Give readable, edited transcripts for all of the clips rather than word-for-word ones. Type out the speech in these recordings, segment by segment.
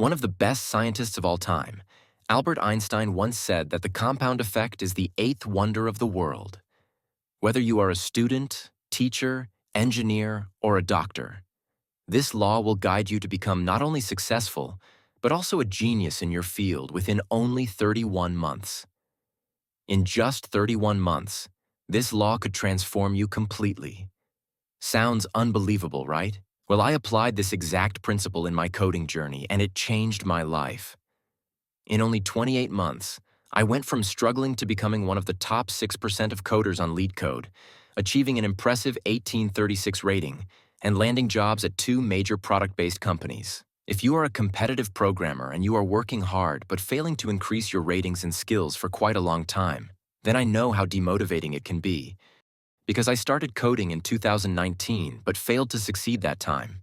One of the best scientists of all time, Albert Einstein once said that the compound effect is the eighth wonder of the world. Whether you are a student, teacher, engineer, or a doctor, this law will guide you to become not only successful, but also a genius in your field within only 31 months. In just 31 months, this law could transform you completely. Sounds unbelievable, right? Well, I applied this exact principle in my coding journey, and it changed my life. In only 28 months, I went from struggling to becoming one of the top 6% of coders on LeetCode, achieving an impressive 1836 rating, and landing jobs at 2 major product-based companies. If you are a competitive programmer and you are working hard but failing to increase your ratings and skills for quite a long time, then I know how demotivating it can be. Because I started coding in 2019 but failed to succeed that time.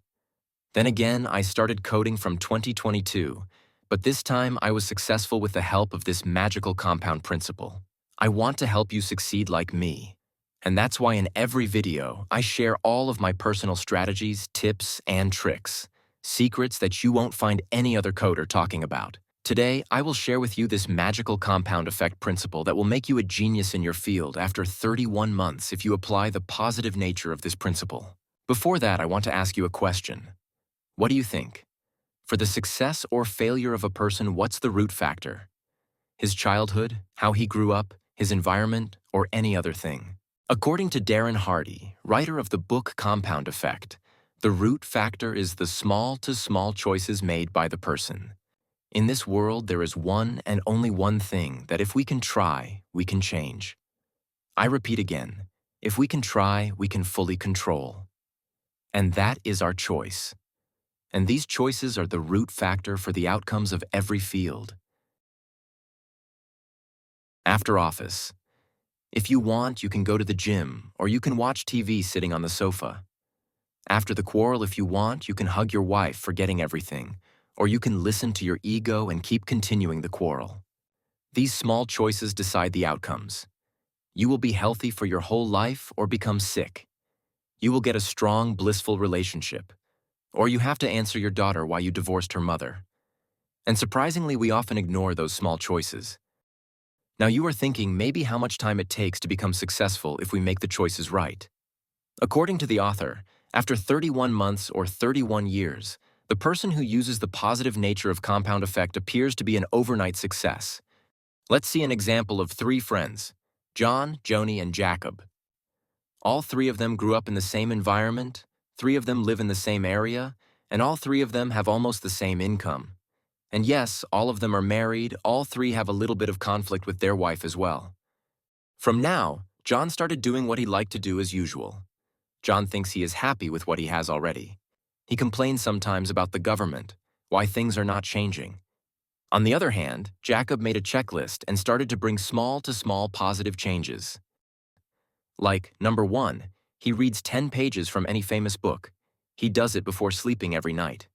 Then again, I started coding from 2022, but this time I was successful with the help of this magical compound principle. I want to help you succeed like me. And that's why in every video, I share all of my personal strategies, tips, and tricks, secrets that you won't find any other coder talking about. Today, I will share with you this magical compound effect principle that will make you a genius in your field after 31 months if you apply the positive nature of this principle. Before that, I want to ask you a question. What do you think? For the success or failure of a person, what's the root factor? His childhood, how he grew up, his environment, or any other thing? According to Darren Hardy, writer of the book Compound Effect, the root factor is the small-to-small choices made by the person. In this world, there is one and only one thing that if we can try, we can change. I repeat again, if we can try, we can fully control. And that is our choice. And these choices are the root factor for the outcomes of every field. After office. If you want, you can go to the gym, or you can watch TV sitting on the sofa. After the quarrel, if you want, you can hug your wife, forgetting everything, or you can listen to your ego and keep continuing the quarrel. These small choices decide the outcomes. You will be healthy for your whole life or become sick. You will get a strong, blissful relationship. Or you have to answer your daughter why you divorced her mother. And surprisingly, we often ignore those small choices. Now you are thinking maybe how much time it takes to become successful if we make the choices right. According to the author, after 31 months or 31 years, the person who uses the positive nature of compound effect appears to be an overnight success. Let's see an example of 3 friends, John, Joni, and Jacob. All 3 of them grew up in the same environment, 3 of them live in the same area, and all 3 of them have almost the same income. And yes, all of them are married, all 3 have a little bit of conflict with their wife as well. From now, John started doing what he liked to do as usual. John thinks he is happy with what he has already. He complains sometimes about the government, why things are not changing. On the other hand, Jacob made a checklist and started to bring small-to-small positive changes. Like, number 1, he reads 10 pages from any famous book. He does it before sleeping every night.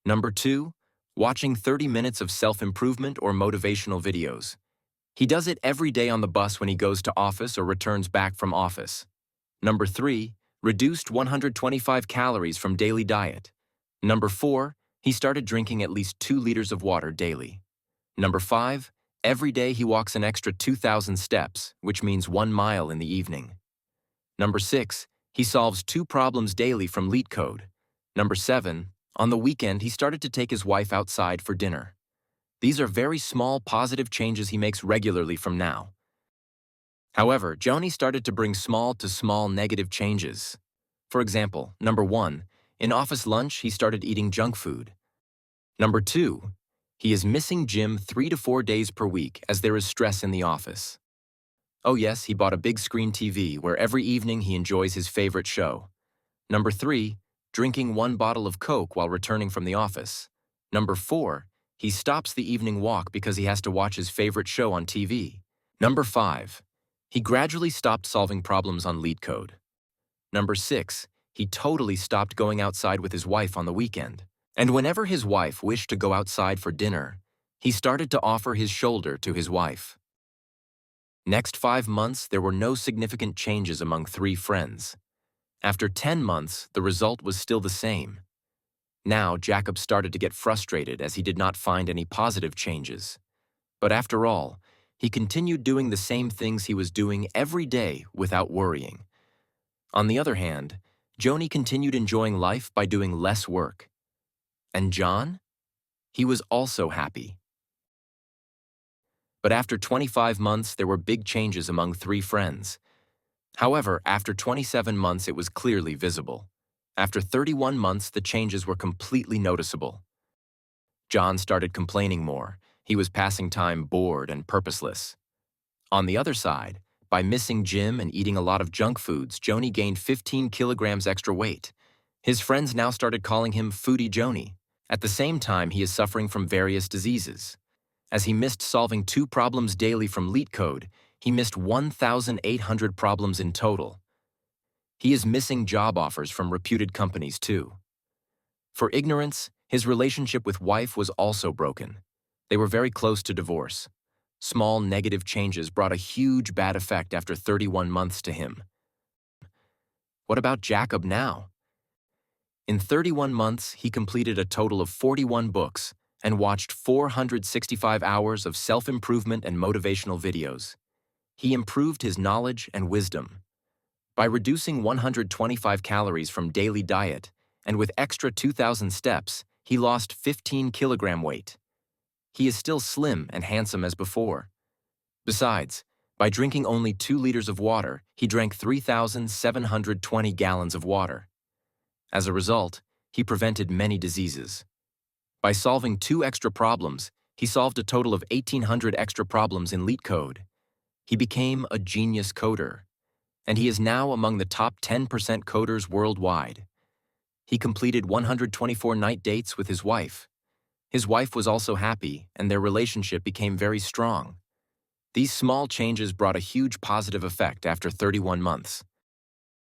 Number 2, watching 30 minutes of self-improvement or motivational videos. He does it every day on the bus when he goes to office or returns back from office. Number 3, reduced 125 calories from daily diet. Number 4, he started drinking at least 2 liters of water daily. Number 5, every day he walks an extra 2,000 steps, which means 1 mile in the evening. Number 6, he solves 2 problems daily from LeetCode. Number 7, on the weekend he started to take his wife outside for dinner. These are very small positive changes he makes regularly from now. However, Joni started to bring small-to-small negative changes. For example, number 1, in office lunch he started eating junk food. Number 2, he is missing gym 3 to 4 days per week as there is stress in the office. Oh yes, he bought a big screen TV where every evening he enjoys his favorite show. Number 3, drinking 1 bottle of Coke while returning from the office. Number 4, he stops the evening walk because he has to watch his favorite show on TV. Number 5, he gradually stopped solving problems on LeetCode. Number 6, he totally stopped going outside with his wife on the weekend. And whenever his wife wished to go outside for dinner, he started to offer his shoulder to his wife. Next 5 months, there were no significant changes among 3 friends. After 10 months, the result was still the same. Now, Jacob started to get frustrated as he did not find any positive changes. But after all, he continued doing the same things he was doing every day without worrying. On the other hand, Joni continued enjoying life by doing less work. And John? He was also happy. But after 25 months, there were big changes among three friends. However, after 27 months, it was clearly visible. After 31 months, the changes were completely noticeable. John started complaining more. He was passing time bored and purposeless. On the other side, by missing gym and eating a lot of junk foods, Joni gained 15 kilograms extra weight. His friends now started calling him Foodie Joni. At the same time, he is suffering from various diseases. As he missed solving 2 problems daily from LeetCode, he missed 1,800 problems in total. He is missing job offers from reputed companies too. For ignorance, his relationship with wife was also broken. They were very close to divorce. Small negative changes brought a huge bad effect after 31 months to him. What about Jacob now? In 31 months, he completed a total of 41 books and watched 465 hours of self-improvement and motivational videos. He improved his knowledge and wisdom. By reducing 125 calories from daily diet and with extra 2,000 steps, he lost 15 kilogram weight. He is still slim and handsome as before. Besides, by drinking only 2 liters of water, he drank 3,720 gallons of water. As a result, he prevented many diseases. By solving 2 extra problems, he solved a total of 1,800 extra problems in LeetCode. He became a genius coder, and he is now among the top 10% coders worldwide. He completed 124 night dates with his wife. His wife was also happy, and their relationship became very strong. These small changes brought a huge positive effect after 31 months.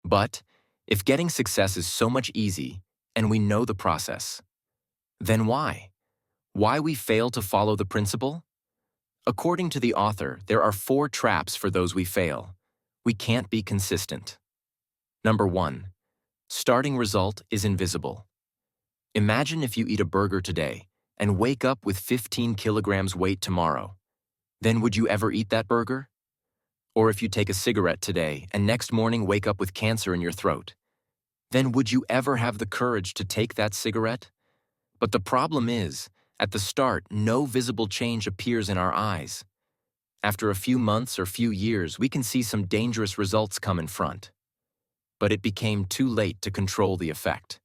But if getting success is so much easy, and we know the process, then why? Why we fail to follow the principle? According to the author, there are 4 traps for those we fail. We can't be consistent. Number 1. Starting result is invisible. Imagine if you eat a burger today and wake up with 15 kilograms weight tomorrow. Then would you ever eat that burger? Or if you take a cigarette today and next morning wake up with cancer in your throat, then would you ever have the courage to take that cigarette? But the problem is, at the start, no visible change appears in our eyes. After a few months or few years, we can see some dangerous results come in front. But it became too late to control the effect.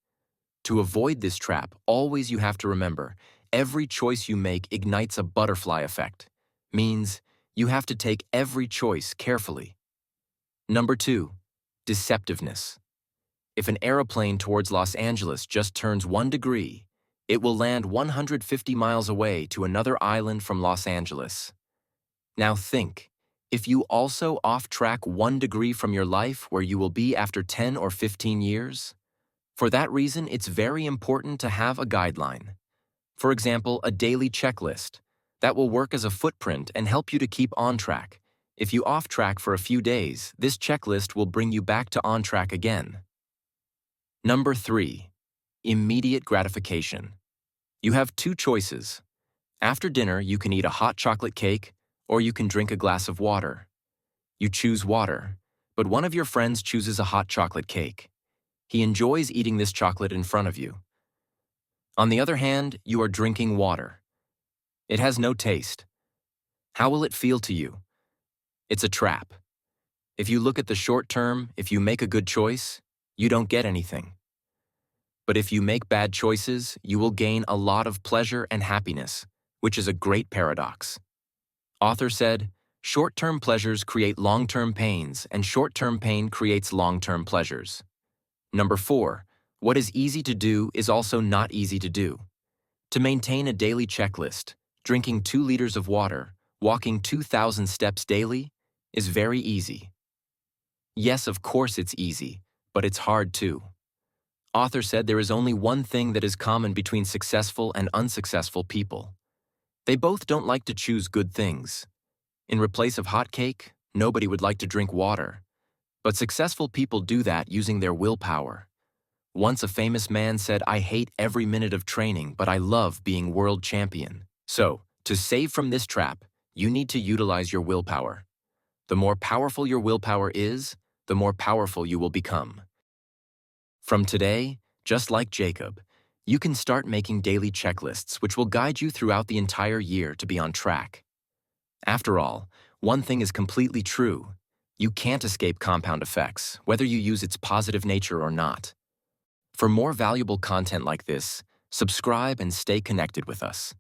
To avoid this trap, always you have to remember, every choice you make ignites a butterfly effect. Means you have to take every choice carefully. Number 2, deceptiveness. If an aeroplane towards Los Angeles just turns 1 degree, it will land 150 miles away to another island from Los Angeles. Now think, if you also off-track 1 degree from your life where you will be after 10 or 15 years? For that reason, it's very important to have a guideline. For example, a daily checklist. That will work as a footprint and help you to keep on track. If you off-track for a few days, this checklist will bring you back to on track again. Number 3, immediate gratification. You have 2 choices. After dinner, you can eat a hot chocolate cake, or you can drink a glass of water. You choose water, but one of your friends chooses a hot chocolate cake. He enjoys eating this chocolate in front of you. On the other hand, you are drinking water. It has no taste. How will it feel to you? It's a trap. If you look at the short term, if you make a good choice, you don't get anything. But if you make bad choices, you will gain a lot of pleasure and happiness, which is a great paradox. Author said, short-term pleasures create long-term pains, and short-term pain creates long-term pleasures. Number 4, what is easy to do is also not easy to do. To maintain a daily checklist, drinking 2 liters of water, walking 2,000 steps daily, is very easy. Yes, of course it's easy, but it's hard too. Author said there is only one thing that is common between successful and unsuccessful people. They both don't like to choose good things. In replace of hot cake, nobody would like to drink water. But successful people do that using their willpower. Once a famous man said, "I hate every minute of training, but I love being world champion." So, to save from this trap, you need to utilize your willpower. The more powerful your willpower is, the more powerful you will become. From today, just like Jacob, you can start making daily checklists which will guide you throughout the entire year to be on track. After all, one thing is completely true. You can't escape compound effects, whether you use its positive nature or not. For more valuable content like this, subscribe and stay connected with us.